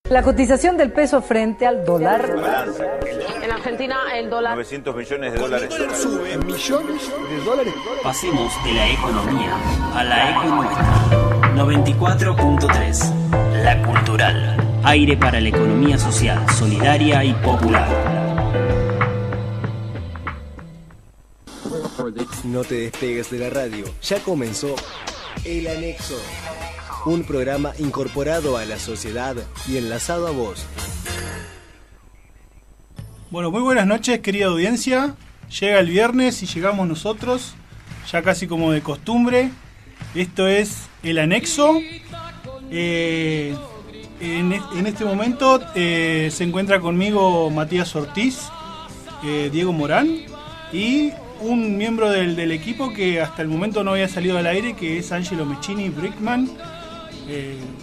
La cotización del peso frente al dólar. En Argentina el dólar. 900 millones de dólares. El dólar sube en millones de dólares. Pasemos de la economía a la eco nuestra. 94.3. La Cultural. Aire para la economía social, solidaria y popular. No te despegues de la radio. Ya comenzó El Anexo. Un programa incorporado a la sociedad y enlazado a vos. Bueno, muy buenas noches, querida audiencia. Llega el viernes y llegamos nosotros, ya casi como de costumbre. Esto es El Anexo. En este momento se encuentra conmigo Matías Ortiz, Diego Morán y un miembro del equipo que hasta el momento no había salido al aire, que es Angelo Mechini Brickman,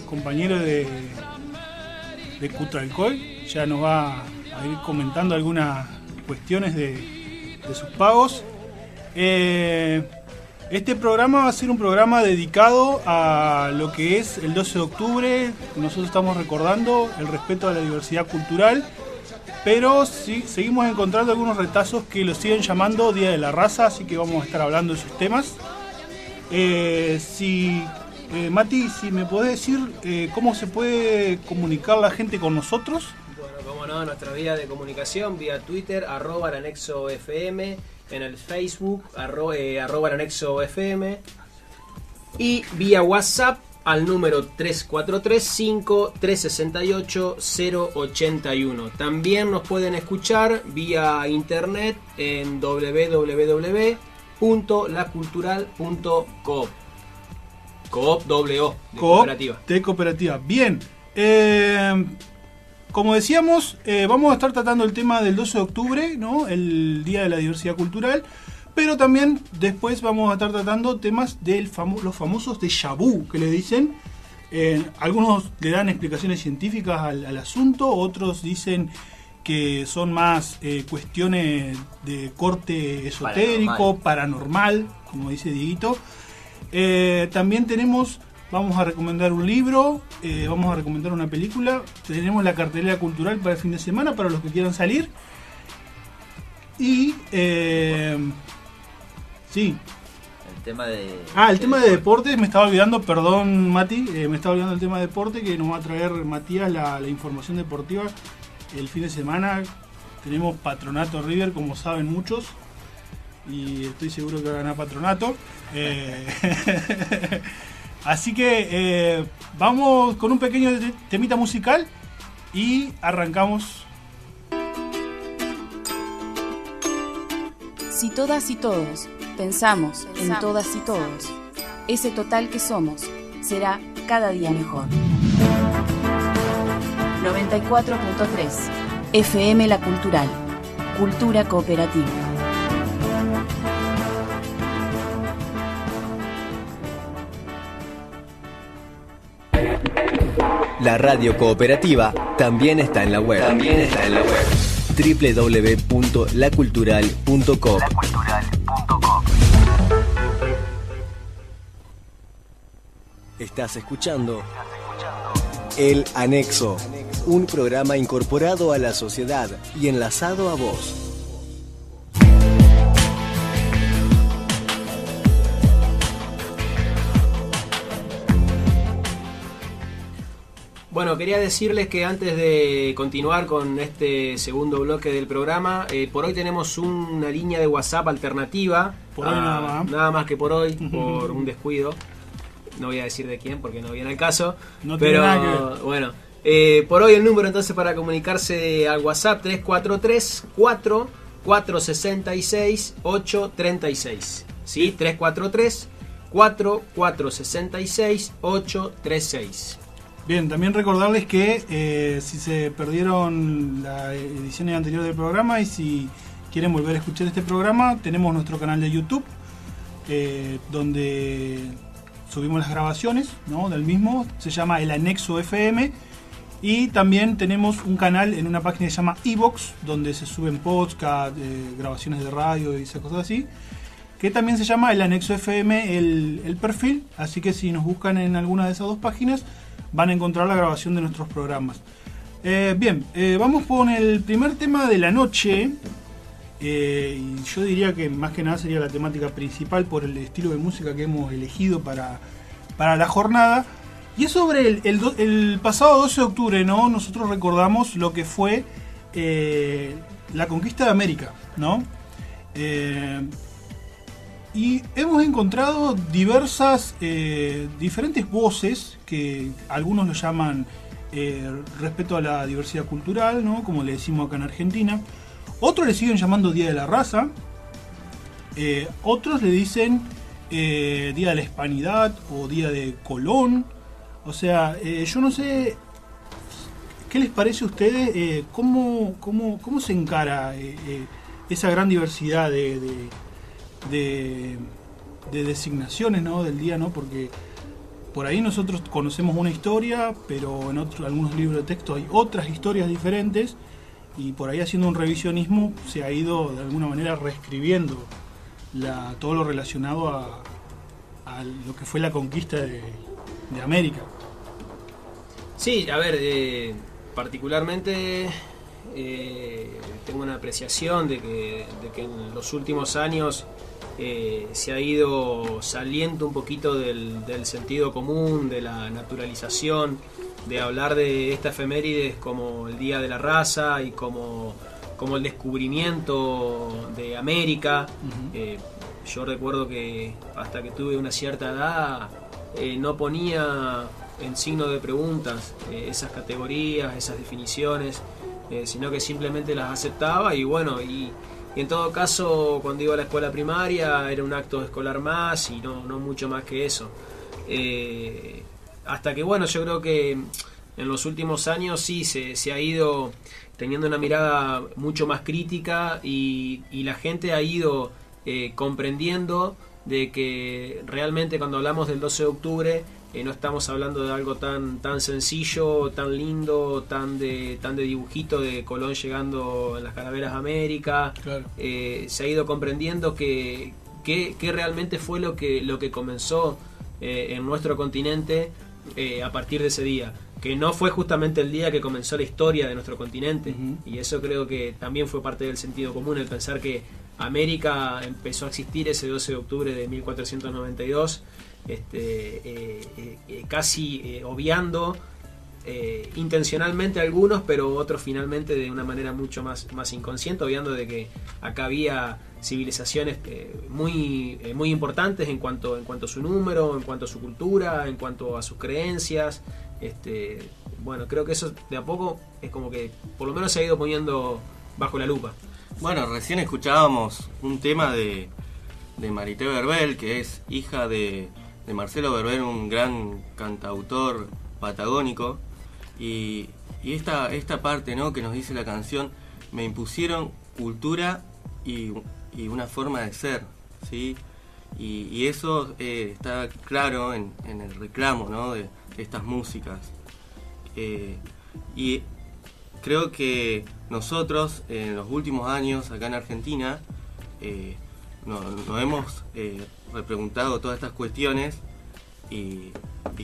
compañero de Cutralcoy. Ya nos va a ir comentando algunas cuestiones de sus pagos. Este programa va a ser un programa dedicado a lo que es el 12 de octubre. Nosotros estamos recordando el respeto a la diversidad cultural, pero sí, seguimos encontrando algunos retazos que lo siguen llamando Día de la Raza, así que vamos a estar hablando de esos temas. Mati, si me podés decir cómo se puede comunicar la gente con nosotros. Bueno, cómo no, nuestra vía de comunicación, vía Twitter, @el anexo FM, en el Facebook, @el anexo FM, y vía WhatsApp al número 343-5368-081. También nos pueden escuchar vía internet en www.lacultural.coop. Coop, doble O, de cooperativa. De cooperativa. Bien. Como decíamos, vamos a estar tratando el tema del 12 de octubre, ¿no? El Día de la Diversidad Cultural. Pero también después vamos a estar tratando temas de los famosos déjà vu, que le dicen. Algunos le dan explicaciones científicas al asunto, otros dicen que son más cuestiones de corte esotérico, paranormal, como dice Dieguito. También vamos a recomendar un libro, vamos a recomendar una película, tenemos la cartelera cultural para el fin de semana, para los que quieran salir. Y sí. El tema de deportes, me estaba olvidando, perdón Mati, me estaba olvidando el tema de deporte, que nos va a traer Matías la información deportiva el fin de semana. Tenemos Patronato River, como saben muchos, y estoy seguro que va a ganar Patronato. Así que vamos con un pequeño temita musical y arrancamos. Si todas y todos pensamos en todas y todos, ese total que somos será cada día mejor. 94.3 FM La Cultural, Cultura Cooperativa. La radio cooperativa también está en la web. www.lacultural.coop. Estás escuchando El Anexo, un programa incorporado a la sociedad y enlazado a vos. Bueno, quería decirles que antes de continuar con este segundo bloque del programa, por hoy tenemos una línea de WhatsApp alternativa. Por hoy nada más que por hoy, por un descuido. No voy a decir de quién porque no viene al caso. No pero tiene nada que ver. Bueno, por hoy el número entonces para comunicarse al WhatsApp 343-466-836. ¿Sí? 343-466-836. Bien, también recordarles que si se perdieron las ediciones anteriores del programa y si quieren volver a escuchar este programa, tenemos nuestro canal de YouTube, donde subimos las grabaciones, ¿no?, del mismo. Se llama El Anexo FM. Y también tenemos un canal en una página que se llama iVoox, donde se suben podcasts, grabaciones de radio y esas cosas así, que también se llama El Anexo FM el perfil. Así que si nos buscan en alguna de esas dos páginas, van a encontrar la grabación de nuestros programas. Bien, vamos con el primer tema de la noche. Y yo diría que más que nada sería la temática principal por el estilo de música que hemos elegido para la jornada. Y es sobre el pasado 12 de octubre, ¿no? Nosotros recordamos lo que fue la conquista de América, ¿no? Y hemos encontrado diferentes voces que algunos lo llaman respeto a la diversidad cultural, ¿no? Como le decimos acá en Argentina. Otros le siguen llamando Día de la Raza. Otros le dicen Día de la Hispanidad o Día de Colón. O sea, yo no sé qué les parece a ustedes, cómo se encara esa gran diversidad de designaciones, ¿no? Del día, ¿no? Porque por ahí nosotros conocemos una historia, pero en algunos libros de texto hay otras historias diferentes, y por ahí haciendo un revisionismo se ha ido de alguna manera reescribiendo todo lo relacionado a lo que fue la conquista de América. Sí, a ver, particularmente tengo una apreciación de que en los últimos años se ha ido saliendo un poquito del sentido común, de la naturalización, de hablar de esta efemérides como el Día de la Raza y como el descubrimiento de América. Yo recuerdo que hasta que tuve una cierta edad no ponía en signo de preguntas esas categorías, esas definiciones, sino que simplemente las aceptaba y bueno, y en todo caso cuando iba a la escuela primaria era un acto escolar más y no mucho más que eso. Hasta que bueno, yo creo que en los últimos años sí se ha ido teniendo una mirada mucho más crítica y la gente ha ido comprendiendo de que realmente cuando hablamos del 12 de octubre no estamos hablando de algo tan sencillo, tan lindo, tan de dibujito de Colón llegando en las calaveras a América. Claro. Se ha ido comprendiendo que realmente fue lo que comenzó en nuestro continente a partir de ese día, que no fue justamente el día que comenzó la historia de nuestro continente. Y eso creo que también fue parte del sentido común, el pensar que América empezó a existir ese 12 de octubre de 1492, casi obviando intencionalmente algunos, pero otros finalmente de una manera mucho más inconsciente, obviando de que acá había civilizaciones muy importantes en cuanto a su número, en cuanto a su cultura, en cuanto a sus creencias. Bueno, creo que eso de a poco es como que por lo menos se ha ido poniendo bajo la lupa. Bueno, recién escuchábamos un tema de Marité Berbel, que es hija de Marcelo Berbel, un gran cantautor patagónico, y esta parte, ¿no?, que nos dice la canción: me impusieron cultura y una forma de ser, ¿sí? Y eso está claro en el reclamo, ¿no?, de estas músicas. Y creo que nosotros en los últimos años acá en Argentina nos hemos repreguntado todas estas cuestiones y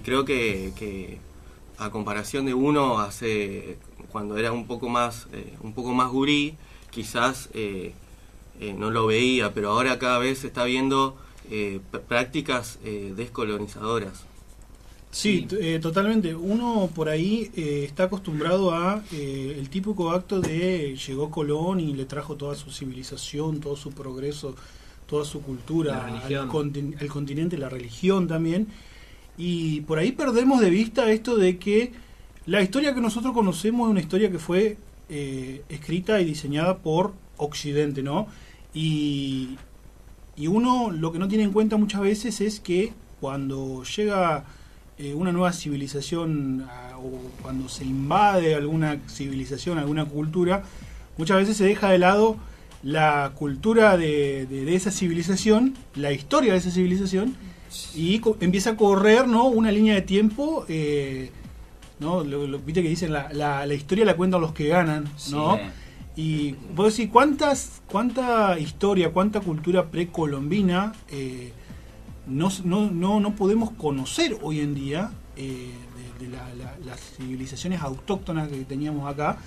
creo que a comparación de uno hace cuando era un poco más gurí, quizás no lo veía, pero ahora cada vez se está viendo prácticas descolonizadoras. Sí, totalmente. Uno por ahí está acostumbrado a el típico acto de llegó Colón y le trajo toda su civilización, todo su progreso, toda su cultura al continente, la religión también. Y por ahí perdemos de vista esto de que la historia que nosotros conocemos es una historia que fue escrita y diseñada por Occidente, ¿no? Y uno lo que no tiene en cuenta muchas veces es que cuando llega una nueva civilización o cuando se invade alguna civilización, alguna cultura, muchas veces se deja de lado la cultura de esa civilización, la historia de esa civilización, y empieza a correr, ¿no?, una línea de tiempo, ¿no? Viste que dicen la historia la cuentan los que ganan, ¿no? Sí. Y vos decís, ¿cuánta historia, cuánta cultura no podemos conocer hoy en día las civilizaciones autóctonas que teníamos acá,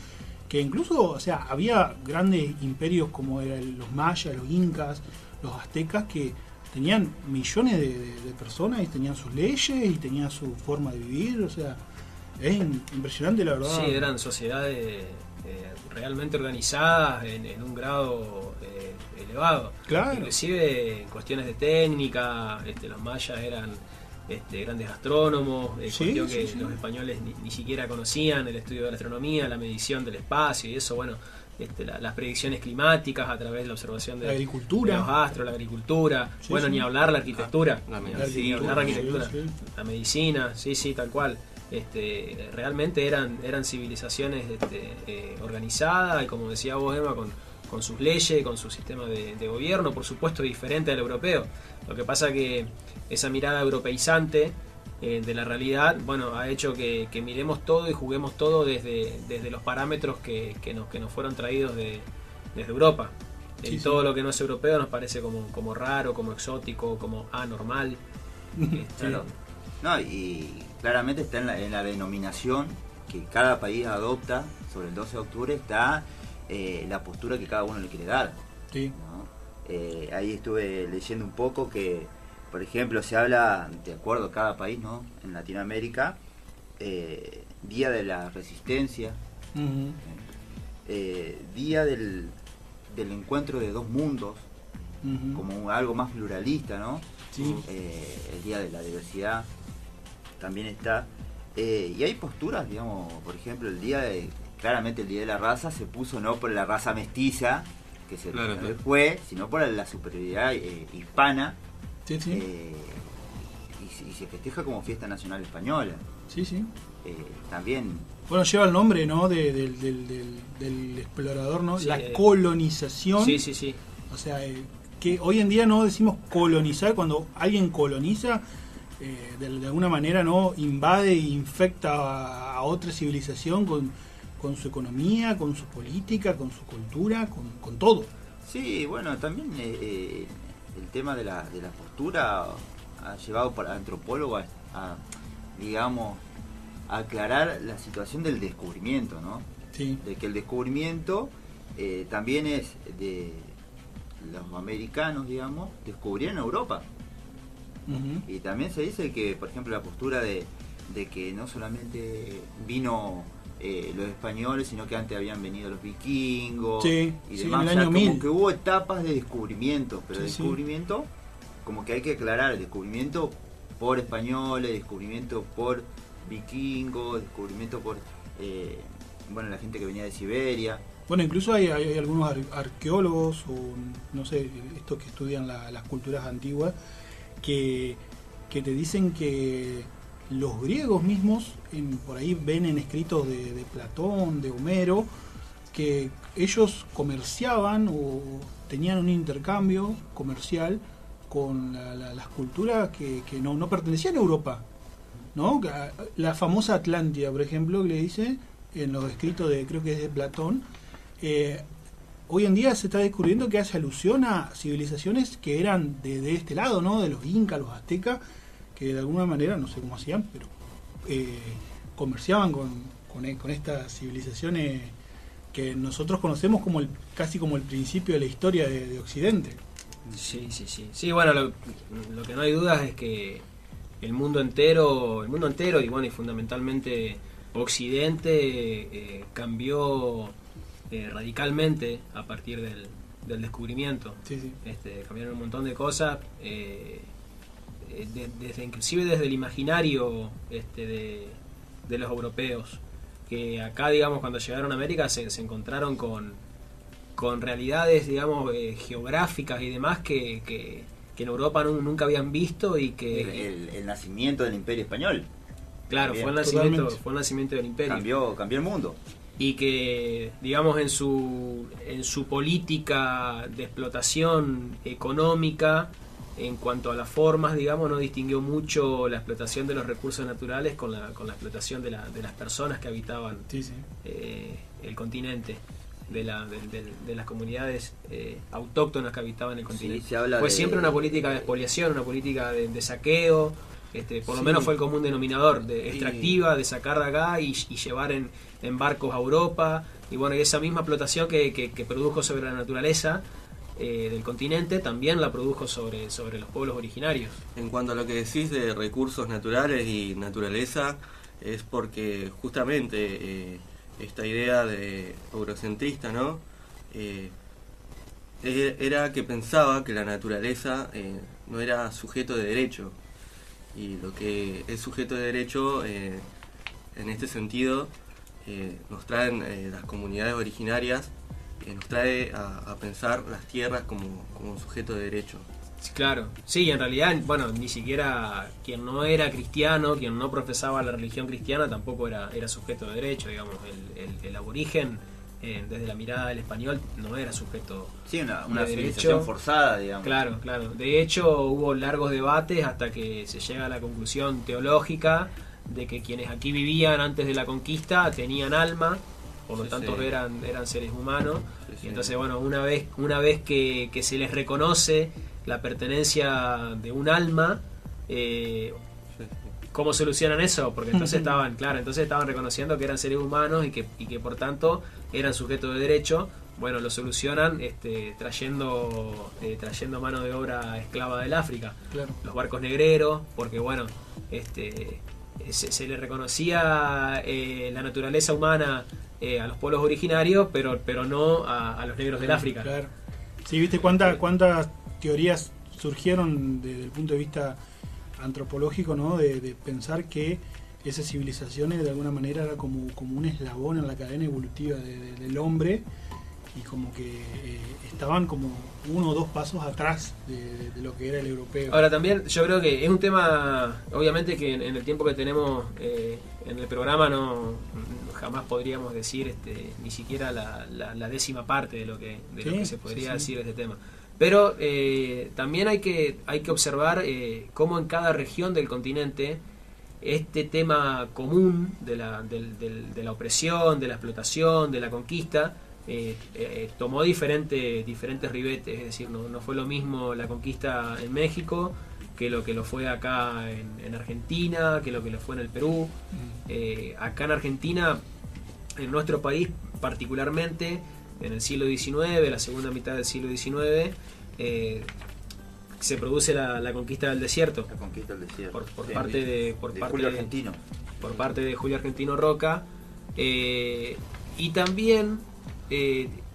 que incluso, o sea, había grandes imperios como eran los mayas, los incas, los aztecas, que tenían millones de personas y tenían sus leyes y tenían su forma de vivir, o sea, es impresionante, la verdad. Sí, eran sociedades realmente organizadas en un grado elevado. Claro. Inclusive en cuestiones de técnica, los mayas eran grandes astrónomos, cuestión que los españoles ni siquiera conocían, el estudio de la astronomía, la medición del espacio y eso, bueno, las predicciones climáticas a través de la observación de, la agricultura, de los astros, la agricultura, ni hablar la arquitectura, la medicina, sí, tal cual. Realmente eran civilizaciones organizadas y, como decía vos, Emma, con sus leyes, con su sistema de gobierno, por supuesto diferente al europeo. Lo que pasa que esa mirada europeizante de la realidad, bueno, ha hecho que miremos todo y juguemos todo desde los parámetros que nos fueron traídos desde Europa. Todo lo que no es europeo nos parece como raro, como exótico, como anormal. Claro. No, y claramente está en la denominación que cada país adopta sobre el 12 de octubre, está la postura que cada uno le quiere dar. Sí. ¿No? Ahí estuve leyendo un poco que, por ejemplo, se habla, de acuerdo a cada país, ¿no? En Latinoamérica, Día de la Resistencia, Día del Encuentro de Dos Mundos, como algo más pluralista, ¿no? Sí. El Día de la Diversidad también está. Y hay posturas, digamos, por ejemplo, claramente el Día de la Raza se puso no por la raza mestiza, que se fue, sino por la superioridad hispana. Sí, sí. Y se festeja como fiesta nacional española. Sí, sí. También. Bueno, lleva el nombre, ¿no? Del explorador, ¿no? Sí, la colonización. Sí, sí, sí. O sea, que hoy en día no decimos colonizar, cuando alguien coloniza, de alguna manera no invade e infecta a otra civilización con su economía, con su política, con su cultura, con todo. Sí, bueno, también el tema de la postura ha llevado para antropólogos a digamos, a aclarar la situación del descubrimiento, ¿no? Sí. De que el descubrimiento también es de los americanos, digamos, descubrieron Europa. Y también se dice que, por ejemplo, la postura de que no solamente vino los españoles, sino que antes habían venido los vikingos y demás. En el año 1000. Como que hubo etapas de descubrimiento, pero sí, descubrimiento, como que hay que aclarar, el descubrimiento por españoles, descubrimiento por vikingos, descubrimiento por la gente que venía de Siberia. Bueno, incluso hay algunos arqueólogos o no sé, estos que estudian las culturas antiguas, que te dicen que los griegos mismos, por ahí ven en escritos de Platón, de Homero, que ellos comerciaban o tenían un intercambio comercial con las culturas que no pertenecían a Europa, ¿no? La famosa Atlántida, por ejemplo, que le dice en los escritos creo que es de Platón, hoy en día se está descubriendo que hace alusión a civilizaciones que eran de este lado, ¿no? De los incas, los aztecas, que de alguna manera, no sé cómo hacían, pero comerciaban con estas civilizaciones que nosotros conocemos casi como el principio de la historia de Occidente. Sí. Sí, bueno, lo que no hay dudas es que el mundo entero y bueno, y fundamentalmente Occidente cambió radicalmente a partir del descubrimiento. Sí. Cambiaron un montón de cosas, inclusive desde el imaginario de los europeos, que acá, digamos, cuando llegaron a América se encontraron con realidades, digamos, geográficas y demás que en Europa nunca habían visto y que el nacimiento del Imperio Español. Claro, también. fue el nacimiento del Imperio. Cambió el mundo. Y que, digamos, en su política de explotación económica, en cuanto a las formas, digamos, no distinguió mucho la explotación de los recursos naturales con la explotación de las personas que habitaban el continente, de las comunidades autóctonas que habitaban el continente. Se habla Fue siempre una política de expoliación, una política de saqueo, Por lo menos fue el común denominador, de extractiva, de sacar de acá y llevar en barcos a Europa. Y bueno, y esa misma explotación que produjo sobre la naturaleza del continente, también la produjo sobre los pueblos originarios. En cuanto a lo que decís de recursos naturales y naturaleza, es porque justamente esta idea de eurocentrista, ¿no? Era que pensaba que la naturaleza no era sujeto de derecho, y lo que es sujeto de derecho en este sentido nos traen las comunidades originarias, nos trae a pensar las tierras como un sujeto de derecho. Claro, sí, en realidad, bueno, ni siquiera quien no era cristiano, quien no profesaba la religión cristiana, tampoco era sujeto de derecho, digamos. El aborigen, desde la mirada del español, no era sujeto una civilización forzada, digamos. Claro. De hecho, hubo largos debates hasta que se llega a la conclusión teológica de que quienes aquí vivían antes de la conquista tenían alma, por lo tanto eran seres humanos. Y entonces, bueno, una vez que se les reconoce la pertenencia de un alma, ¿cómo solucionan eso? Porque entonces estaban reconociendo que eran seres humanos y que por tanto eran sujetos de derecho. Bueno, lo solucionan trayendo mano de obra esclava del África, los barcos negreros, porque bueno, se le reconocía la naturaleza humana a los pueblos originarios, pero no a los negros del África. Claro. Sí, ¿viste cuántas teorías surgieron desde el punto de vista antropológico, ¿no? De pensar que esas civilizaciones de alguna manera era como un eslabón en la cadena evolutiva del hombre, y como que estaban como 1 o 2 pasos atrás de lo que era el europeo. Ahora también yo creo que es un tema, obviamente que en el tiempo que tenemos en el programa jamás podríamos decir ni siquiera la décima parte de lo que se podría decir de este tema. Pero también hay que observar cómo en cada región del continente este tema común de la opresión, de la explotación, de la conquista, tomó diferentes ribetes. Es decir, no fue lo mismo la conquista en México que lo fue acá en Argentina, que lo fue en el Perú. Acá en Argentina, en nuestro país particularmente, en el siglo XIX, la segunda mitad del siglo XIX, se produce la conquista del desierto. La conquista del desierto. Por parte de Julio Argentino. Por parte de Julio Argentino Roca. Y también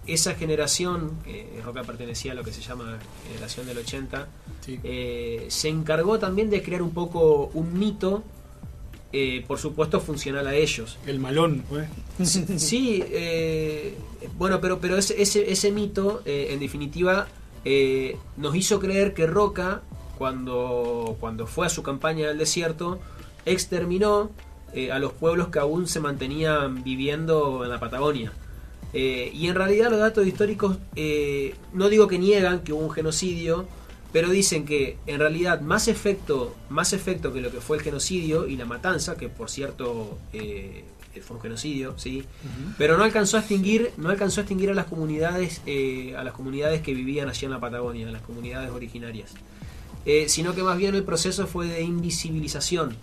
esa generación, Roca pertenecía a lo que se llama generación del 80, se encargó también de crear un poco un mito, por supuesto funcional a ellos. El malón, pues. Sí, bueno, pero ese mito, en definitiva, nos hizo creer que Roca, cuando fue a su campaña del desierto, exterminó a los pueblos que aún se mantenían viviendo en la Patagonia. Y en realidad los datos históricos, no digo que niegan que hubo un genocidio, pero dicen que en realidad más efecto que lo que fue el genocidio y la matanza, que por cierto fue un genocidio, sí, pero no alcanzó a extinguir a las comunidades que vivían allí en la Patagonia, a las comunidades originarias, sino que más bien el proceso fue de invisibilización.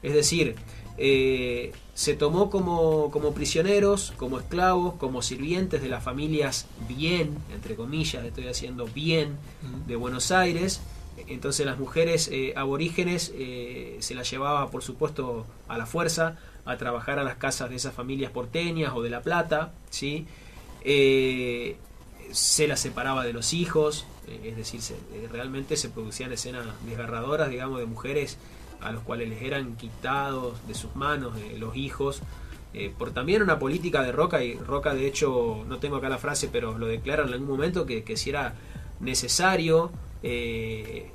Es decir, se tomó como prisioneros, como esclavos, como sirvientes de las familias bien, entre comillas, estoy haciendo bien, de Buenos Aires. Entonces las mujeres aborígenes se las llevaba, por supuesto, a la fuerza a trabajar a las casas de esas familias porteñas o de La Plata, ¿sí? Se las separaba de los hijos, es decir, realmente se producían escenas desgarradoras, digamos, de mujeres a los cuales les eran quitados de sus manos los hijos, por también una política de Roca. Y Roca, de hecho, no tengo acá la frase, pero lo declara en algún momento que si era necesario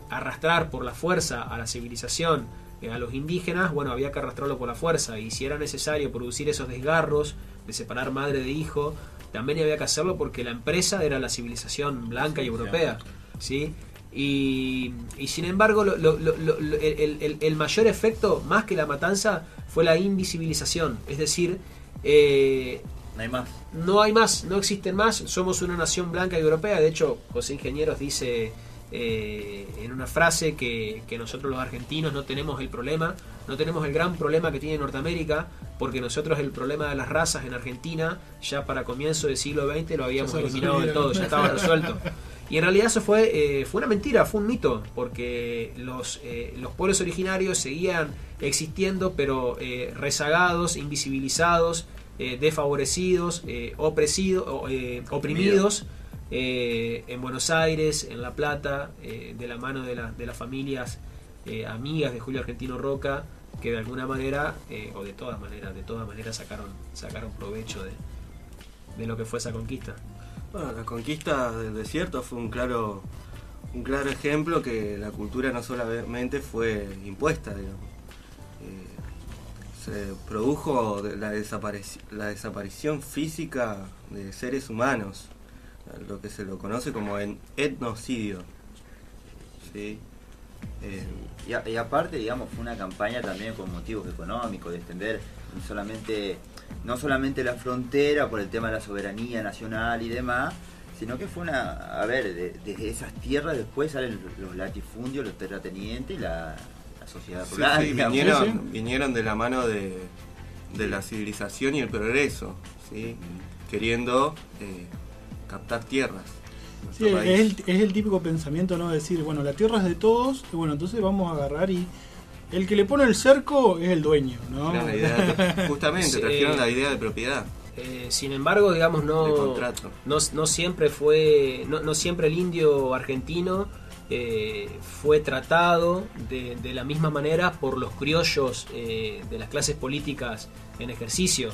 arrastrar por la fuerza a la civilización a los indígenas, bueno, había que arrastrarlo por la fuerza, y si era necesario producir esos desgarros de separar madre de hijo, también había que hacerlo, porque la empresa era la civilización blanca y europea, ¿sí? Y sin embargo el mayor efecto, más que la matanza, fue la invisibilización. Es decir, no hay más, no existen más, somos una nación blanca y europea. De hecho, José Ingenieros dice en una frase que nosotros los argentinos no tenemos el gran problema que tiene Norteamérica, porque nosotros el problema de las razas en Argentina ya para comienzo del siglo XX lo habíamos eliminado de todo, ya estaba resuelto. Y en realidad eso fue una mentira, fue un mito, porque los pueblos originarios seguían existiendo, pero rezagados, invisibilizados, desfavorecidos, oprimidos. En Buenos Aires, en La Plata, de la mano de las familias amigas de Julio Argentino Roca, que de alguna manera, o de todas maneras sacaron provecho de lo que fue esa conquista. Bueno, la conquista del desierto fue un claro ejemplo que la cultura no solamente fue impuesta, digamos. Se produjo la desaparición física de seres humanos, lo que se lo conoce como etnocidio. ¿Sí? Y aparte, digamos, fue una campaña también con motivos económicos, de extender no solamente la frontera por el tema de la soberanía nacional y demás, sino que fue desde esas tierras después salen los latifundios, los terratenientes y la sociedad rural. Sí, vinieron de la mano de la civilización y el progreso, ¿sí? Queriendo captar tierras. Sí, es el típico pensamiento, ¿no? Decir, bueno, la tierra es de todos, y bueno, entonces vamos a agarrar y el que le pone el cerco es el dueño, ¿no? Justamente, trajeron la idea de propiedad. Sin embargo, digamos, no siempre el indio argentino fue tratado de la misma manera por los criollos de las clases políticas en ejercicio.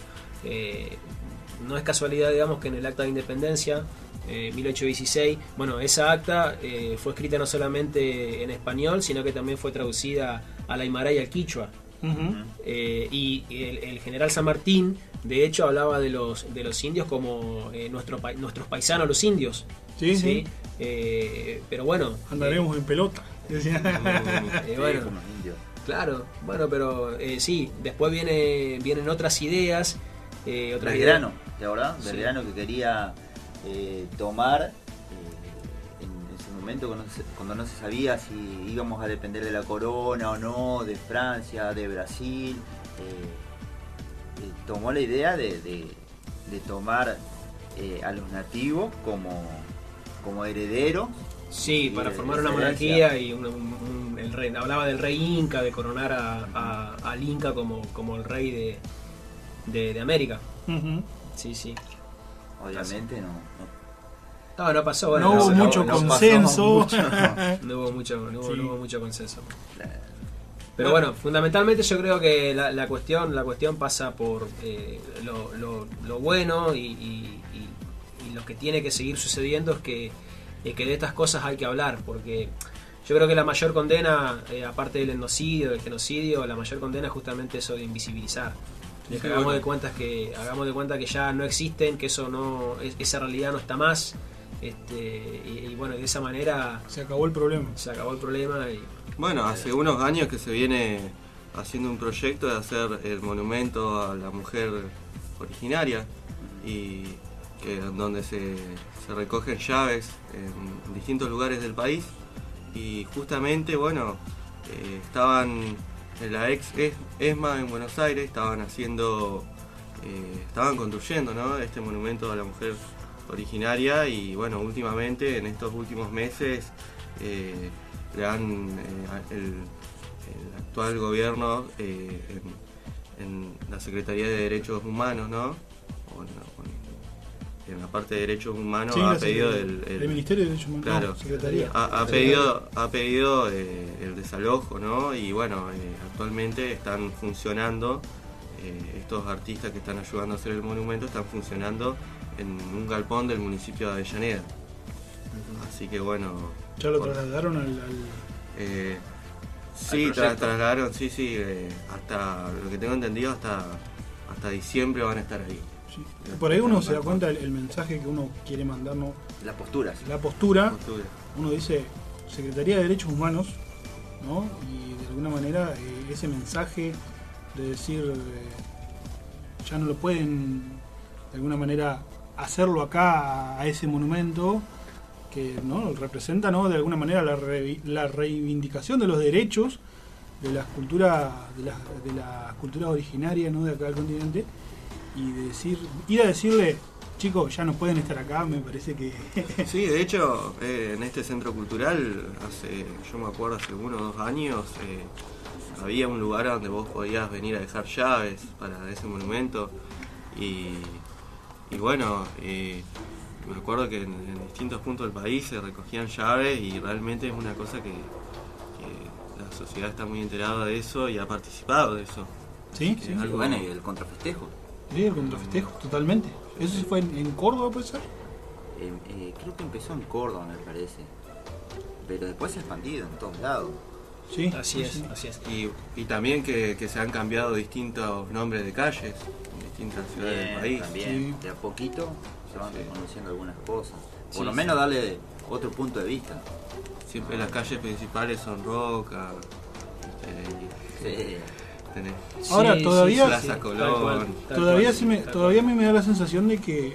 No es casualidad, digamos, que en el Acta de Independencia 1816, bueno, esa acta fue escrita no solamente en español, sino que también fue traducida al aymara y al quichua. Y el general San Martín, de hecho, hablaba de los indios como nuestros paisanos, los indios. Sí. Pero bueno, andaremos en pelota. Bueno, claro, bueno, pero sí, después vienen otras ideas. Belgrano, ¿te acordás? Sí. Belgrano que quería tomar en ese momento cuando no se sabía si íbamos a depender de la corona o no, de Francia, de Brasil, tomó la idea de tomar a los nativos como herederos. Sí, para formar una monarquía y el rey, hablaba del rey Inca, de coronar al Inca como el rey de América. Sí. Obviamente no pasó. Bueno, no hubo mucho consenso. No hubo mucho consenso. Pero bueno, fundamentalmente yo creo que la cuestión pasa por lo bueno y lo que tiene que seguir sucediendo es que de estas cosas hay que hablar, porque yo creo que la mayor condena, aparte del etnocidio, del genocidio, la mayor condena es justamente eso de invisibilizar. De que hagamos de cuenta que ya no existen, que esa realidad no está más, y bueno, de esa manera se acabó el problema. Y bueno, hace unos años que se viene haciendo un proyecto de hacer el monumento a la mujer originaria, y donde se recogen llaves en distintos lugares del país, y justamente, bueno, estaban en la ex ESMA en Buenos Aires, estaban construyendo, ¿no?, este monumento a la mujer originaria, y bueno, últimamente, en estos últimos meses, el actual gobierno en la Secretaría de Derechos Humanos, ¿no?, en la parte de Derechos Humanos, sí, ha pedido el Ministerio de Derechos Humanos, claro, Secretaría. Ha pedido el desalojo, ¿no? Y bueno, actualmente están funcionando, estos artistas que están ayudando a hacer el monumento están funcionando en un galpón del municipio de Avellaneda. Así que bueno. ¿Ya lo trasladaron al sí, trasladaron, sí, hasta lo que tengo entendido, hasta diciembre van a estar ahí. Sí. Por ahí uno se da cuenta el mensaje que uno quiere mandarnos. Las posturas. La postura. Uno dice Secretaría de Derechos Humanos, ¿no? Y de alguna manera ese mensaje de decir ya no lo pueden de alguna manera hacerlo acá a ese monumento, ¿no? representa, ¿no? de alguna manera la reivindicación de los derechos de las culturas originarias, ¿no? de acá del continente, y ir a decirle, chicos, ya no pueden estar acá, me parece que... Sí, de hecho, en este centro cultural, yo me acuerdo hace 1 o 2 años, había un lugar donde vos podías venir a dejar llaves para ese monumento, y bueno, me acuerdo que en distintos puntos del país se recogían llaves, y realmente es una cosa que la sociedad está muy enterada de eso y ha participado de eso. Sí, sí. Algo bueno, y el contrafestejo. Sí, el contrafestejo, totalmente. ¿Eso fue en Córdoba, puede ser? Creo que empezó en Córdoba, me parece. Pero después se ha expandido en todos lados. Sí, así es. Y también que se han cambiado distintos nombres de calles en distintas ciudades del país. También, de a poquito se van reconociendo algunas cosas. Por lo menos darle otro punto de vista. Siempre las calles principales son Roca. Ahora todavía Plaza Colón. Todavía a mí me da la sensación de que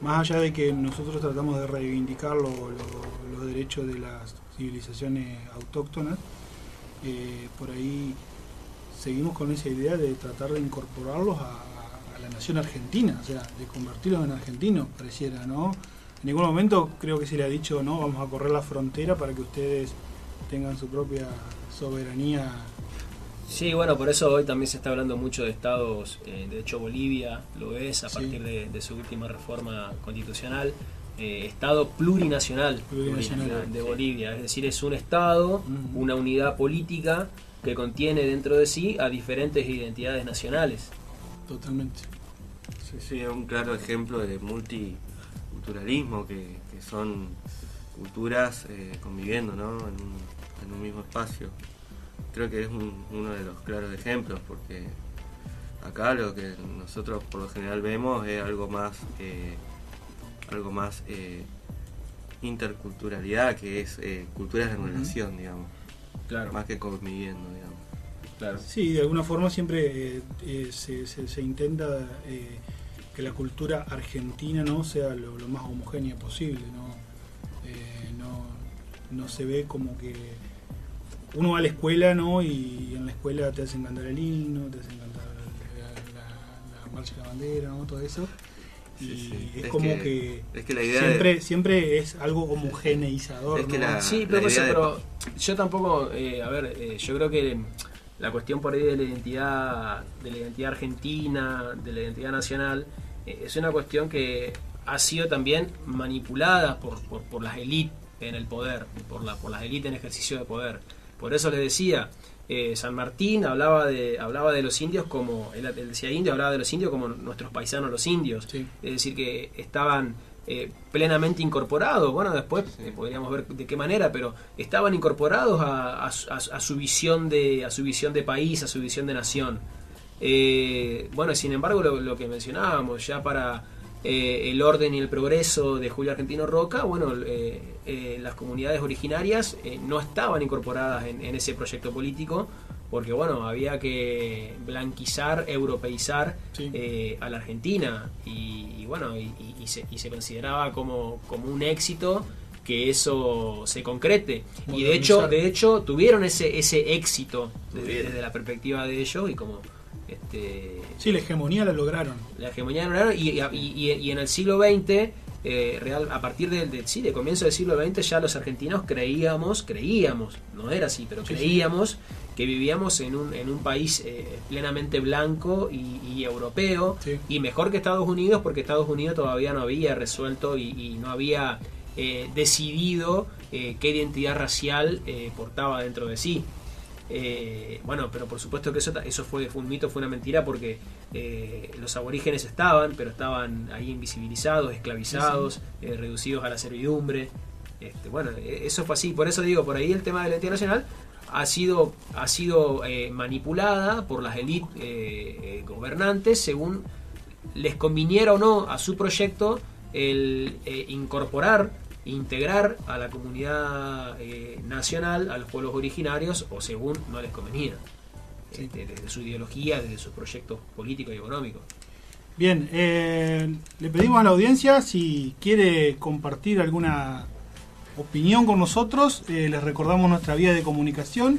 más allá de que nosotros tratamos de reivindicar los derechos de las civilizaciones autóctonas, por ahí seguimos con esa idea de tratar de incorporarlos a la nación argentina, o sea, de convertirlos en argentinos, pareciera, ¿no? En ningún momento creo que se le ha dicho, no, vamos a correr la frontera para que ustedes tengan su propia soberanía. Sí, bueno, por eso hoy también se está hablando mucho de estados, de hecho Bolivia lo es a partir de su última reforma constitucional, estado plurinacional de Bolivia, es decir, es un estado, una unidad política que contiene dentro de sí a diferentes identidades nacionales. Totalmente. Sí, es un claro ejemplo de multiculturalismo, que son culturas conviviendo, ¿no? en un mismo espacio. Creo que es uno de los claros ejemplos, porque acá lo que nosotros por lo general vemos es algo más interculturalidad, que es culturas en relación, digamos, claro, más que conviviendo, digamos. Claro. Sí, de alguna forma siempre se intenta que la cultura argentina, ¿no? sea lo más homogénea posible, no se ve como que uno va a la escuela, ¿no? Y en la escuela te hacen cantar el himno, te hacen cantar la marcha de la bandera, ¿no? Todo eso. Y es como que la idea siempre es algo homogeneizador, ¿no? Sí, pero yo tampoco, yo creo que la cuestión por ahí de la identidad argentina, de la identidad nacional, es una cuestión que ha sido también manipulada por las élites en el poder, por las élites en ejercicio de poder. Por eso les decía, San Martín hablaba de los indios como, él decía indio, hablaba de los indios como nuestros paisanos los indios, sí. Es decir, que estaban plenamente incorporados, bueno, después podríamos ver de qué manera, pero estaban incorporados a su visión de país, a su visión de nación. Bueno, sin embargo, lo que mencionábamos, ya para el orden y el progreso de Julio Argentino Roca, bueno, las comunidades originarias no estaban incorporadas en ese proyecto político, porque bueno, había que blanquizar, europeizar a la Argentina, y bueno, y se consideraba como un éxito que eso se concrete, y de hecho tuvieron ese éxito desde la perspectiva de ellos, y como sí, la hegemonía la lograron. Y en el siglo XX, a partir de comienzo del siglo XX, ya los argentinos creíamos, no era así, pero creíamos que vivíamos en un país plenamente blanco y europeo, y mejor que Estados Unidos, porque Estados Unidos todavía no había resuelto y no había decidido qué identidad racial portaba dentro de sí. Bueno, pero por supuesto que eso fue un mito, fue una mentira, porque los aborígenes estaban ahí invisibilizados, esclavizados, reducidos a la servidumbre. Bueno, eso fue así. Por eso digo, por ahí el tema de la identidad nacional ha sido manipulada por las élites gobernantes según les conviniera o no a su proyecto el integrar a la comunidad nacional, a los pueblos originarios, o según no les convenía, desde su ideología, desde sus proyectos políticos y económicos. Bien, le pedimos a la audiencia si quiere compartir alguna opinión con nosotros. Les recordamos nuestra vía de comunicación.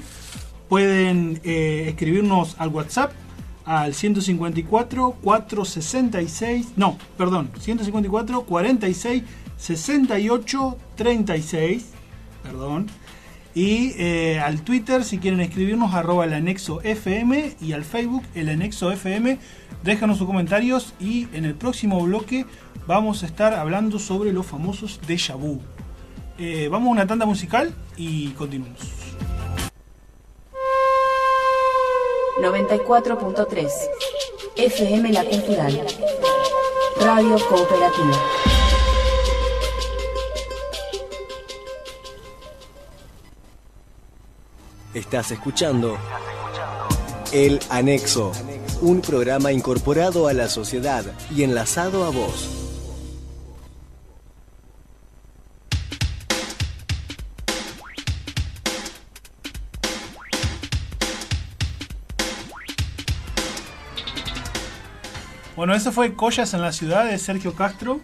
Pueden escribirnos al WhatsApp al 154 46 68 36, y al Twitter si quieren escribirnos @elanexofm, y al Facebook el Anexo FM. Déjanos sus comentarios y en el próximo bloque vamos a estar hablando sobre los famosos déjà vu. Vamos a una tanda musical y continuamos. 94.3 FM La Cultural, Radio Cooperativa. Estás escuchando El Anexo, un programa incorporado a la sociedad y enlazado a vos. Bueno, eso fue Collas en la Ciudad de Sergio Castro,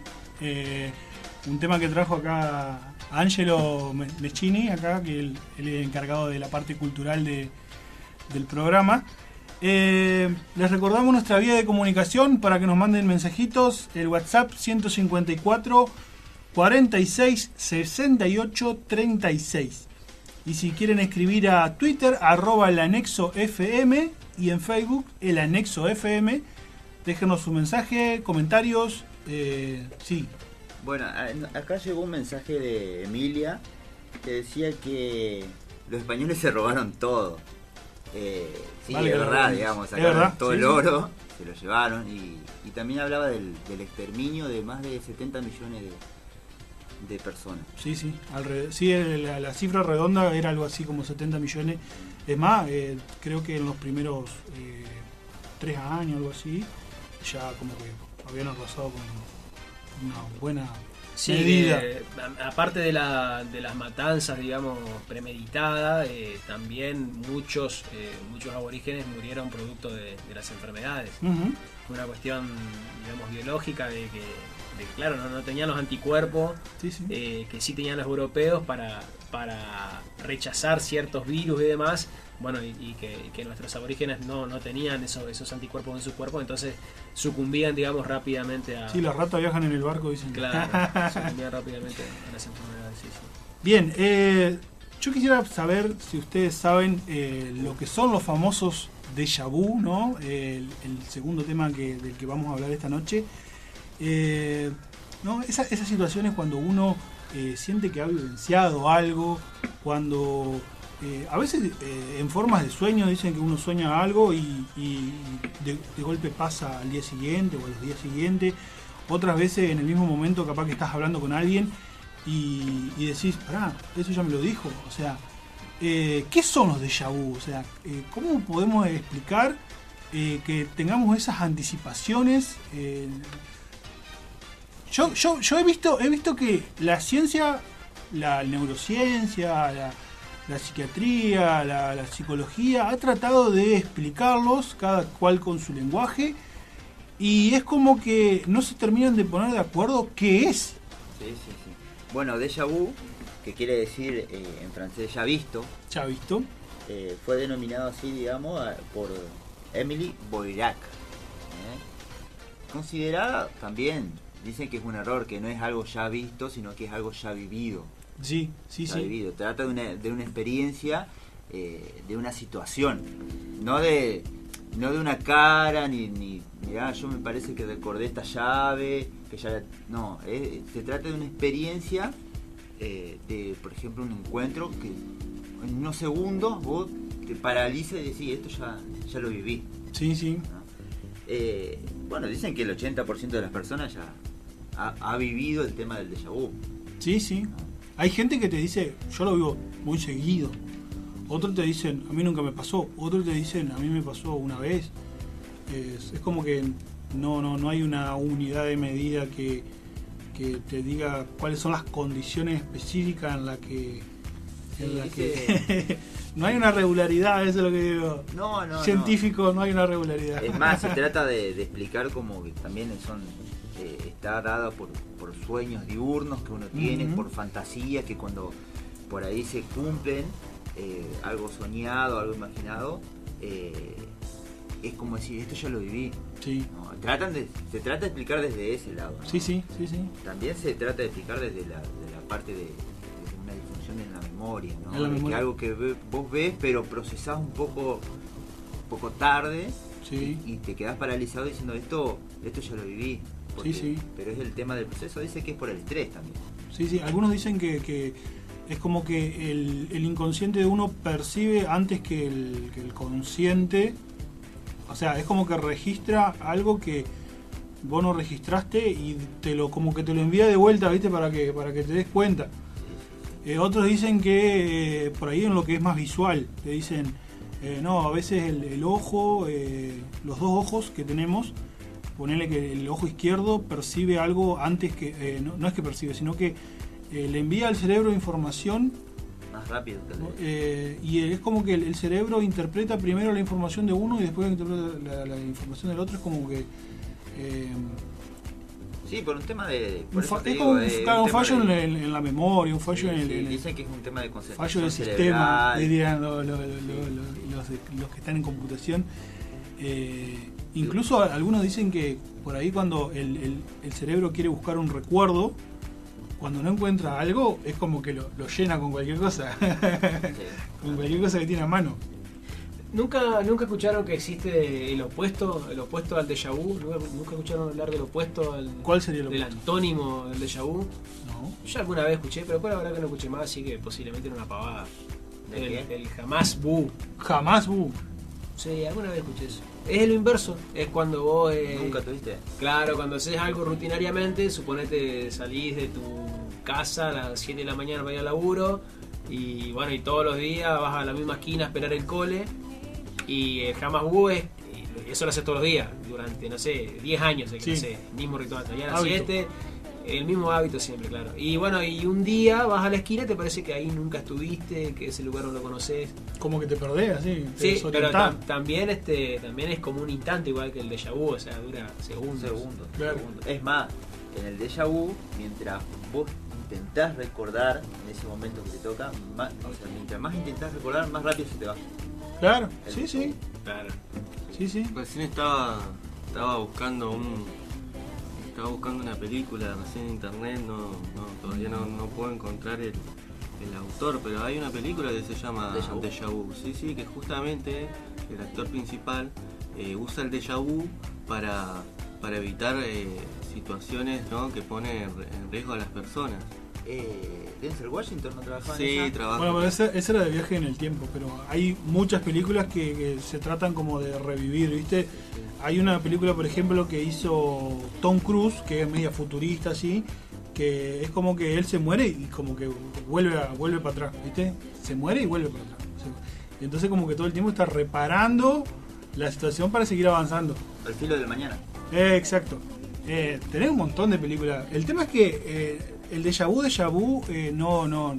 un tema que trajo acá Angelo Meschini, acá, que él es el encargado de la parte cultural del programa. Les recordamos nuestra vía de comunicación para que nos manden mensajitos, el WhatsApp 154 46 68 36. Y si quieren escribir a Twitter, @elanexofm, y en Facebook, el Anexo FM. Déjenos su mensaje, comentarios, sí. Bueno, acá llegó un mensaje de Emilia que decía que los españoles se robaron todo. Sí, vale, es verdad, digamos, sacaron todo el oro, se lo llevaron, y también hablaba del exterminio de más de 70 millones de personas. Sí, sí, la cifra redonda era algo así como 70 millones. Es más, creo que en los primeros 3 años, algo así, ya como que habían arrasado con una buena medida. Aparte de las matanzas, digamos, premeditadas, también muchos aborígenes murieron producto de las enfermedades. Una cuestión, digamos, biológica de que claro, no tenían los anticuerpos que sí tenían los europeos para rechazar ciertos virus y demás. Bueno, y que nuestros aborígenes no tenían esos anticuerpos en su cuerpo, entonces sucumbían, digamos, rápidamente a... Sí, las ratas viajan en el barco, dicen. Claro, sucumbían rápidamente a las enfermedades, sí. Bien, yo quisiera saber si ustedes saben lo que son los famosos déjà vu, ¿no? El segundo tema del que vamos a hablar esta noche. ¿No? Esas situaciones cuando uno siente que ha vivenciado algo, cuando... a veces en formas de sueño dicen que uno sueña algo y de golpe pasa al día siguiente o a los días siguientes. Otras veces en el mismo momento capaz que estás hablando con alguien y decís, pará, eso ya me lo dijo. O sea, ¿qué son los déjà vu? O sea, ¿cómo podemos explicar que tengamos esas anticipaciones? Yo he visto que la ciencia, la neurociencia, la psiquiatría, la psicología ha tratado de explicarlos, cada cual con su lenguaje, y es como que no se terminan de poner de acuerdo qué es. Sí. Bueno, déjà vu, que quiere decir en francés ya visto. Ya visto. Fue denominado así, digamos, por Emily Boirac. Considerada también, dicen que es un error, que no es algo ya visto, sino que es algo ya vivido. Sí. Vivido. Trata de una experiencia, de una situación, no de una cara, ni mirá, yo me parece que recordé esta llave, que ya no, se trata de una experiencia, de, por ejemplo, un encuentro que en unos segundos vos te paraliza y decís, esto ya lo viví. Sí. ¿No? Bueno, dicen que el 80% de las personas ya ha vivido el tema del déjà vu. Sí. Hay gente que te dice, yo lo vivo muy seguido. Otros te dicen, a mí nunca me pasó. Otros te dicen, a mí me pasó una vez. Es como que no hay una unidad de medida que te diga cuáles son las condiciones específicas en la que No hay una regularidad, eso es lo que digo. No. Científico, no hay una regularidad. Es más, se trata de explicar como que también está dada por sueños diurnos que uno tiene, por fantasías que cuando por ahí se cumplen, algo soñado, algo imaginado, es como decir, esto ya lo viví. Sí. ¿No? Se trata de explicar desde ese lado, ¿no? Sí. También se trata de explicar desde la parte de una disfunción en la memoria, ¿no? En la memoria. Que algo que vos ves pero procesás un poco tarde. Sí. Y te quedás paralizado diciendo esto ya lo viví. Sí. Pero es el tema del proceso, dice que es por el estrés también. Sí, algunos dicen que es como que el inconsciente de uno percibe antes que el consciente. O sea, es como que registra algo que vos no registraste y como que te lo envía de vuelta, ¿viste? Para que te des cuenta. Otros dicen que por ahí en lo que es más visual, te dicen, no, a veces el ojo, los dos ojos que tenemos, ponele que el ojo izquierdo percibe algo antes que, no es que percibe, sino que le envía al cerebro información más rápido. Y es como que el cerebro interpreta primero la información de uno y después interpreta la información del otro. Es como que... sí, por un tema de... un fallo en la memoria, un fallo en el... Dicen que es un tema de concentración fallo del sistema, dirían los que están en computación. Incluso algunos dicen que por ahí cuando el cerebro quiere buscar un recuerdo, cuando no encuentra algo, es como que lo llena con cualquier cosa. Con cualquier cosa que tiene a mano. ¿Nunca escucharon que existe el opuesto al déjà vu? ¿Nunca escucharon hablar del opuesto ¿Cuál sería el opuesto? del antónimo del déjà vu? No. Yo alguna vez escuché, pero después la verdad que no escuché más, así que posiblemente era una pavada. El jamás vu. Jamás vu. Sí, alguna vez escuché eso. Es lo inverso, es cuando vos... ¿Nunca tuviste? Claro, cuando haces algo rutinariamente, suponete salís de tu casa a las 7 de la mañana para ir al laburo, y bueno, y todos los días vas a la misma esquina a esperar el cole, y el jamás vu es... Eso lo haces todos los días, durante, no sé, 10 años, no sé, mismo ritual, hasta allá a las 7... El mismo hábito siempre, claro. Y bueno, y un día vas a la esquina y te parece que ahí nunca estuviste, que ese lugar no lo conoces. Como que te perdés, así. Sí, pero también es como un instante igual que el déjà vu, o sea, dura segundos. Claro. Es más, en el déjà vu, mientras vos intentás recordar en ese momento que te toca, mientras más intentás recordar, más rápido se te va. Claro, sí. Claro. Sí. Recién estaba buscando una película recién en internet, todavía no puedo encontrar el autor, pero hay una película que se llama Déjà Vu. Sí, que justamente el actor principal usa el déjà vu para evitar situaciones, ¿no?, que ponen en riesgo a las personas. Denzel Washington no trabajaba en Sí, esa. trabaja. Bueno, pero ese era de viaje en el tiempo, pero hay muchas películas que se tratan como de revivir, ¿viste? Hay una película, por ejemplo, que hizo Tom Cruise, que es media futurista, así, que es como que él se muere y como que vuelve para atrás, ¿viste? Se muere y vuelve para atrás. Y entonces como que todo el tiempo está reparando la situación para seguir avanzando. Al filo del mañana. Exacto. Tenés un montón de películas. El tema es que el déjà vu, no.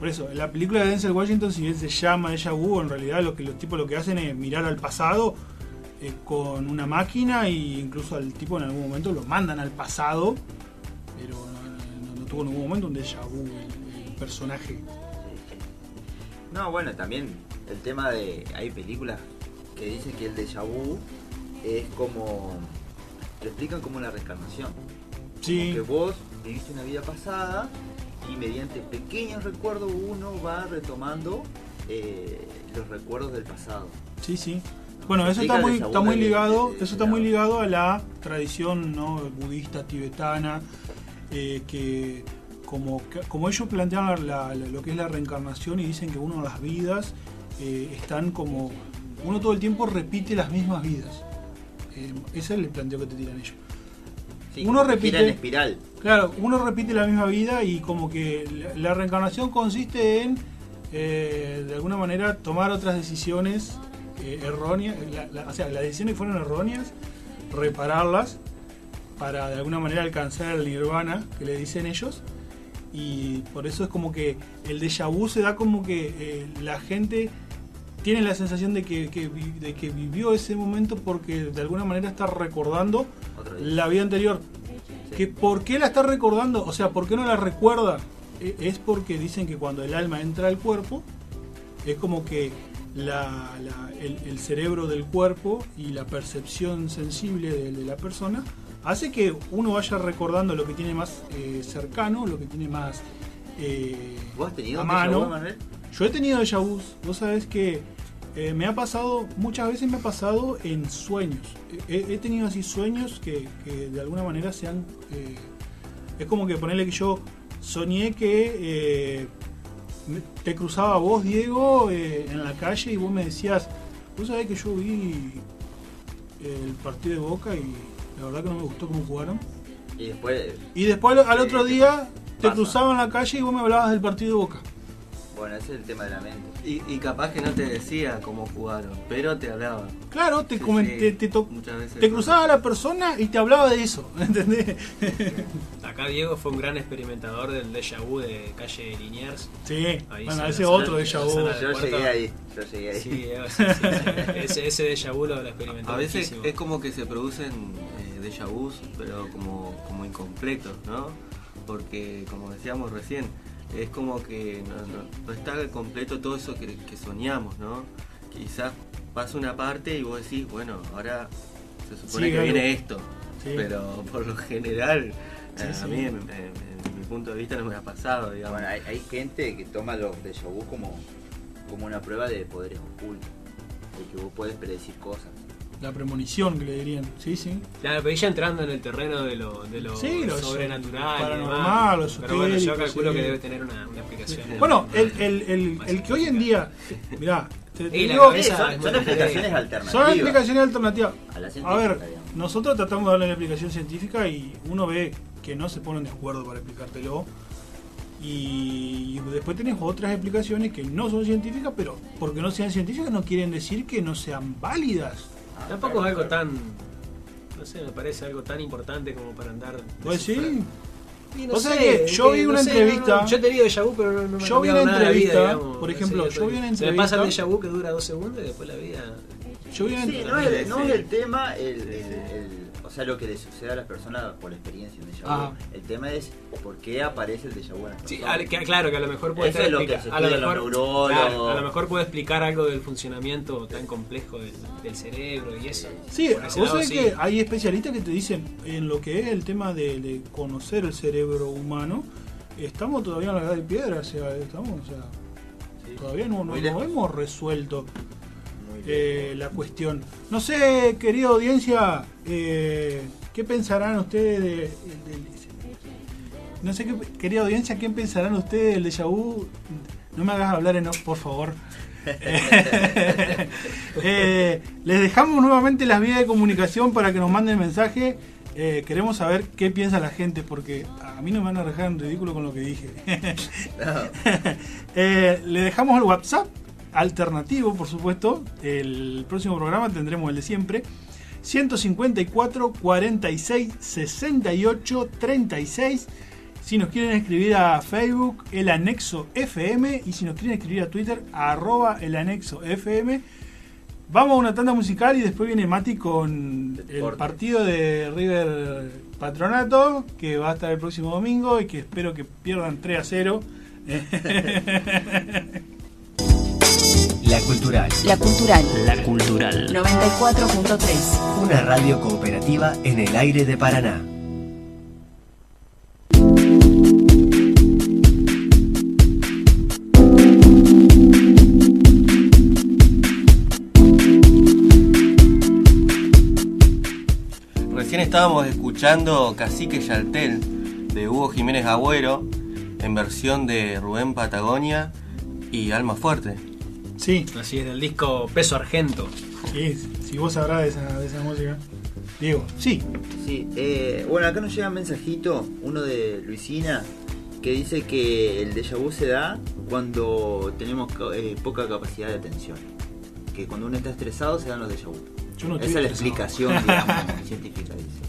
Por eso, la película de Denzel Washington, si bien se llama déjà vu, en realidad los tipos lo que hacen es mirar al pasado con una máquina, e incluso al tipo en algún momento lo mandan al pasado, pero no tuvo en ningún momento un déjà vu el personaje. No, bueno, también el tema de... Hay películas que dicen que el déjà vu es como... Lo explican como una reencarnación. Sí. Como que vos viviste una vida pasada y mediante pequeños recuerdos uno va retomando los recuerdos del pasado. Sí. Bueno, eso está muy ligado a la tradición, ¿no?, budista tibetana, que como ellos plantean lo que es la reencarnación, y dicen que uno, las vidas están como... Uno todo el tiempo repite las mismas vidas. Ese es el planteo que te tiran ellos. Sí, uno repite en espiral. Claro, uno repite la misma vida, y como que la reencarnación consiste en de alguna manera tomar otras decisiones erróneas, o sea, las decisiones que fueron erróneas, repararlas para de alguna manera alcanzar el nirvana que le dicen ellos, y por eso es como que el déjà vu se da como que la gente tiene la sensación de que vivió ese momento porque de alguna manera está recordando la vida anterior. Sí. Que ¿por qué la está recordando? O sea, ¿por qué no la recuerda? Es porque dicen que cuando el alma entra al cuerpo, es como que el cerebro del cuerpo y la percepción sensible de la persona hace que uno vaya recordando lo que tiene más cercano, lo que tiene más ¿Vos has tenido a mano. déjà vu, Manuel? Yo he tenido déjà vu. Vos sabés que me ha pasado, muchas veces me ha pasado en sueños. He tenido así sueños que de alguna manera se han... es como que ponerle que yo soñé que te cruzaba vos, Diego, en la calle y vos me decías, vos sabés que yo vi el partido de Boca y la verdad que no me gustó cómo jugaron. Y después al otro día te cruzaba en la calle y vos me hablabas del partido de Boca. Bueno, ese es el tema de la mente. Y capaz que no te decía cómo jugaron, pero te hablaba. Claro, te te cruzaba la persona y te hablaba de eso, ¿entendés? Acá Diego fue un gran experimentador del déjà vu de calle Liniers. Sí, ahí bueno, ese otro déjà vu. Yo llegué ahí. Sí, ese déjà vu lo experimentó. A veces muchísimo. es como que se producen déjà vus, pero como incompletos, ¿no? Porque, como decíamos recién, es como que no está completo todo eso que soñamos, ¿no? Quizás pasa una parte y vos decís, bueno, ahora se supone que viene esto, pero por lo general a mí, en mi punto de vista, no me ha pasado, digamos. Bueno, hay gente que toma los déjà vu como una prueba de poderes ocultos, de que vos podés predecir cosas. La premonición que le dirían, sí. Claro, pero ella entrando en el terreno de lo sobrenatural, paranormal, lo pero bueno, yo calculo que debe tener una explicación. Bueno, el que hoy en día, mirá, te digo, son explicaciones alternativas. Son explicaciones alternativas. A ver, nosotros tratamos de darle la explicación científica y uno ve que no se ponen de acuerdo para explicártelo. Y después tenés otras explicaciones que no son científicas, pero porque no sean científicas no quieren decir que no sean válidas. Tampoco es algo tan, no sé, me parece algo tan importante como para andar. Pues sí. O sea que yo vi una entrevista. Yo he tenido déjà vu, pero no me ha cambiado nada la vida, digamos. Por ejemplo, yo vi una entrevista. Se me pasa el déjà vu que dura 2 segundos y después la vida. Yo vi una entrevista. No es el tema, o sea, lo que le sucede a las personas por la experiencia en déjà vu. El tema es por qué aparece el déjà vu en las personas. Sí, claro, que a lo mejor puede estar a lo mejor puede explicar algo del funcionamiento tan complejo del cerebro y eso. Sí, vos sabés que hay especialistas que te dicen en lo que es el tema de conocer el cerebro humano, estamos todavía en la edad de piedra, todavía no hemos resuelto la cuestión. No sé, querida audiencia, ¿qué pensarán ustedes querida audiencia, ¿qué pensarán ustedes del déjà vu? No me hagas hablar en off, por favor. Les dejamos nuevamente las vías de comunicación para que nos manden mensaje. Queremos saber qué piensa la gente, porque a mí no me van a dejar en ridículo con lo que dije. Le dejamos el WhatsApp alternativo, por supuesto. El próximo programa tendremos el de siempre: 154 46 68 36. Si nos quieren escribir a Facebook, El Anexo FM, y si nos quieren escribir a Twitter, @El Anexo FM. Vamos a una tanda musical y después viene Mati con el partido de River Patronato, que va a estar el próximo domingo y que espero que pierdan 3-0. La Cultural. La Cultural. La Cultural. 94.3. Una radio cooperativa en el aire de Paraná. Recién estábamos escuchando Cacique Yaltel de Hugo Jiménez Agüero en versión de Rubén Patagonia y Alma Fuerte. Sí. Así es, del disco Peso Argento. Sí, si vos sabrás de esa música. Diego, sí. Sí, bueno, acá nos llega un mensajito, uno de Luisina, que dice que el déjà vu se da cuando tenemos poca capacidad de atención. Que cuando uno está estresado se dan los déjà vu. Esa es la explicación, digamos, científica, dice.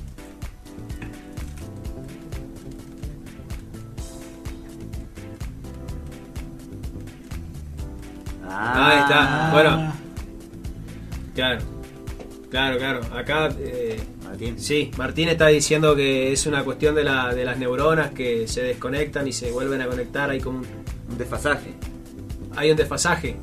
Ahí está. Bueno. Claro. Acá Martín. Sí, Martín está diciendo que es una cuestión de las neuronas que se desconectan y se vuelven a conectar. Hay como un desfasaje. Hay un desfasaje.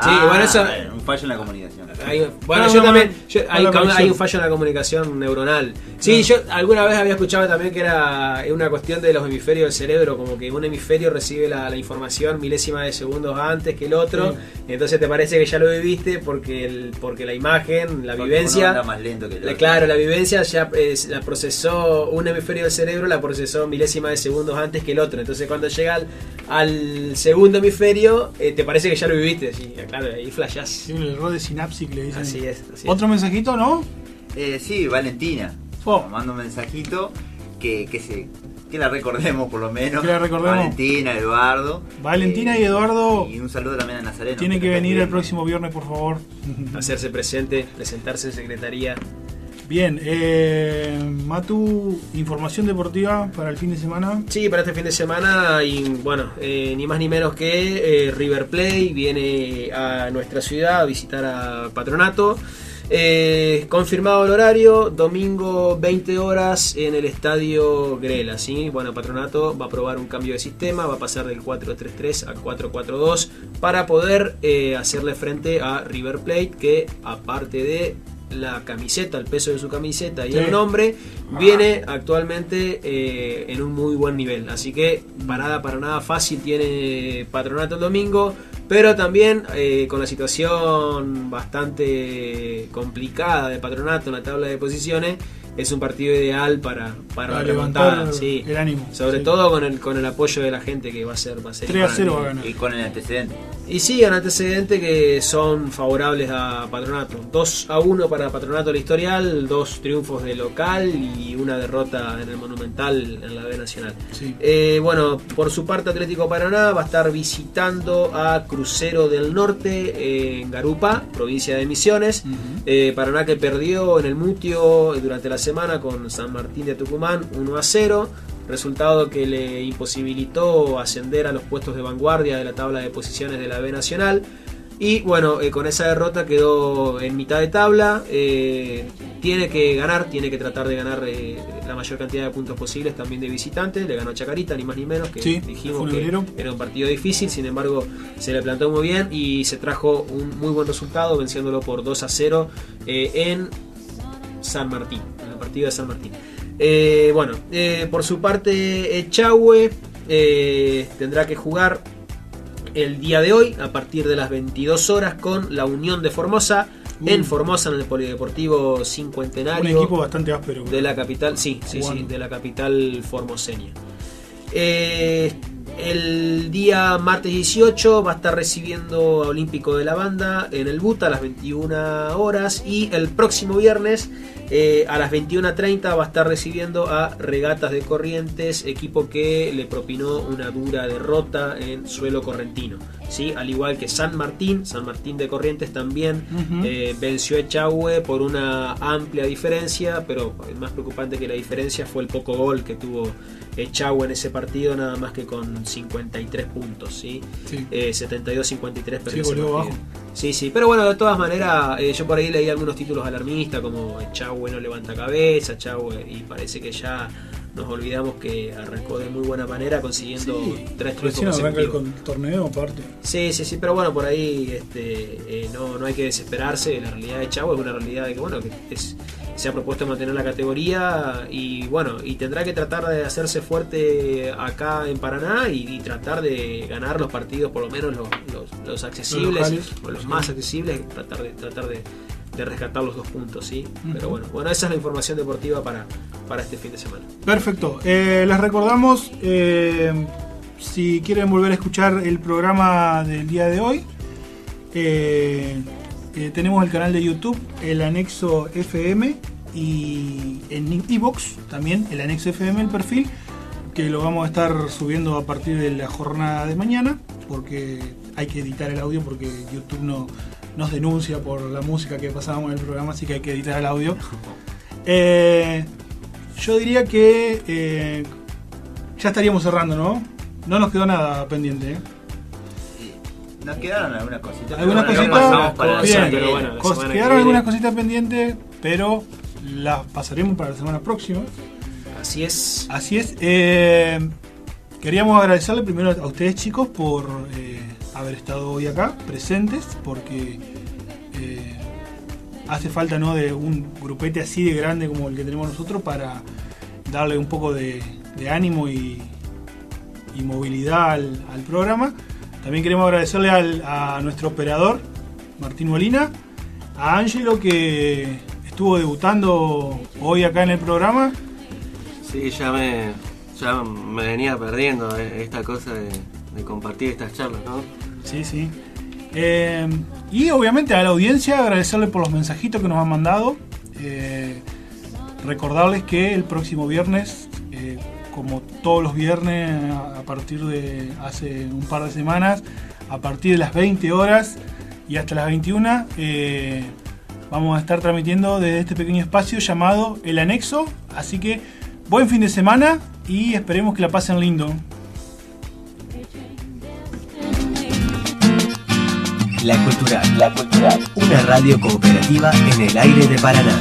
Sí, bueno, eso. Un fallo en la comunicación. Hay un fallo en la comunicación neuronal. Sí, yo alguna vez había escuchado también que era una cuestión de los hemisferios del cerebro, como que un hemisferio recibe la información milésima de segundos antes que el otro, y entonces te parece que ya lo viviste porque la imagen, la vivencia, uno anda más lento que el otro. Claro, la vivencia ya la procesó, un hemisferio del cerebro la procesó milésima de segundos antes que el otro, entonces cuando llega al segundo hemisferrio te parece que ya lo viviste, sí, claro, ahí flashás. Sí, el error de sinapsis que le dicen. Así es. ¿Otro mensajito, no? Sí, Valentina. Manda un mensajito que la recordemos por lo menos. Que la recordemos. Valentina, Eduardo. Valentina y Eduardo. Y un saludo también a Nazareno. Tienen que venir el próximo viernes, por favor. Hacerse presente, presentarse en secretaría. Bien, Matu, información deportiva para el fin de semana. Sí, para este fin de semana, y bueno, ni más ni menos que River Plate viene a nuestra ciudad a visitar a Patronato. Confirmado el horario, domingo 20 horas en el estadio Grela, ¿sí? Bueno, Patronato va a probar un cambio de sistema, va a pasar del 4-3-3 a 4-4-2 para poder hacerle frente a River Plate, que aparte de la camiseta, el peso de su camiseta y el nombre, viene actualmente en un muy buen nivel, así que para nada fácil tiene Patronato el domingo, pero también con la situación bastante complicada de Patronato en la tabla de posiciones, es un partido ideal para levantar el ánimo, sobre todo con el apoyo de la gente, que va a ser 3-0 va a ganar. Y con el antecedente. Y sí, el antecedente que son favorables a Patronato. 2-1 para Patronato el historial, 2 triunfos de local y una derrota en el Monumental en la B Nacional. Sí. Bueno, por su parte Atlético Paraná va a estar visitando a Crucero del Norte en Garupá, provincia de Misiones. Paraná que perdió en el Mutio durante la semana con San Martín de Tucumán 1-0. Resultado que le imposibilitó ascender a los puestos de vanguardia de la tabla de posiciones de la B Nacional. Y bueno, con esa derrota quedó en mitad de tabla. Tiene que ganar, tiene que tratar de ganar la mayor cantidad de puntos posibles también de visitante. Le ganó a Chacarita, ni más ni menos, que dijimos que era un partido difícil. Sin embargo, se le plantó muy bien y se trajo un muy buen resultado, venciéndolo por 2-0 en San Martín, en el partido de San Martín. Por su parte Echagüe tendrá que jugar el día de hoy a partir de las 22 horas con la Unión de Formosa en Formosa, en el Polideportivo Cincuentenario. Un equipo bastante áspero de la capital, de la capital formoseña. El día martes 18 va a estar recibiendo a Olímpico de la Banda en el Buta a las 21 horas y el próximo viernes a las 21:30 va a estar recibiendo a Regatas de Corrientes, equipo que le propinó una dura derrota en suelo correntino, ¿sí? Al igual que San Martín de Corrientes también venció a Echagüe por una amplia diferencia, pero más preocupante que la diferencia fue el poco gol que tuvo Echagüe en ese partido, nada más que con 53 puntos, ¿sí? 72-53 perdió. Sí, pero bueno, de todas maneras, yo por ahí leí algunos títulos alarmistas como Echagüe no levanta cabeza, Echagüe, y parece que ya nos olvidamos que arrancó de muy buena manera consiguiendo 3 triunfos consecutivos. El torneo aparte. Sí, pero bueno, por ahí no hay que desesperarse. La realidad de Echagüe es una realidad de que se ha propuesto mantener la categoría y tendrá que tratar de hacerse fuerte acá en Paraná y tratar de ganar los partidos, por lo menos los accesibles, los más accesibles, tratar de rescatar los 2 puntos, ¿sí? Pero bueno, esa es la información deportiva para este fin de semana. Perfecto. Les recordamos, si quieren volver a escuchar el programa del día de hoy, tenemos el canal de YouTube, el Anexo FM, y en iVoox también el Anexo FM, el perfil, que lo vamos a estar subiendo a partir de la jornada de mañana, porque hay que editar el audio, porque YouTube nos denuncia por la música que pasábamos en el programa, así que hay que editar el audio. Yo diría que ya estaríamos cerrando, ¿no? No nos quedó nada pendiente, Nos quedaron algunas cositas. Algunas pero bueno, cositas, pasamos para la bien, semana que pero viene. bueno, la semana que quedaron viene. algunas cositas pendientes, pero las pasaremos para la semana próxima. Así es. Así es. Queríamos agradecerle primero a ustedes, chicos, por haber estado hoy acá, presentes, porque hace falta, ¿no?, de un grupete así de grande como el que tenemos nosotros para darle un poco de ánimo y movilidad al programa. También queremos agradecerle a nuestro operador, Martín Molina, a Ángelo, que estuvo debutando hoy acá en el programa. Sí, ya me venía perdiendo esta cosa de compartir estas charlas, ¿no? Sí, sí. Y obviamente a la audiencia agradecerle por los mensajitos que nos han mandado. Recordarles que el próximo viernes, como todos los viernes a partir de hace un par de semanas, a partir de las 20 horas y hasta las 21, vamos a estar transmitiendo desde este pequeño espacio llamado El Anexo. Así que buen fin de semana y esperemos que la pasen lindo. La Cultural, una radio cooperativa en el aire de Paraná.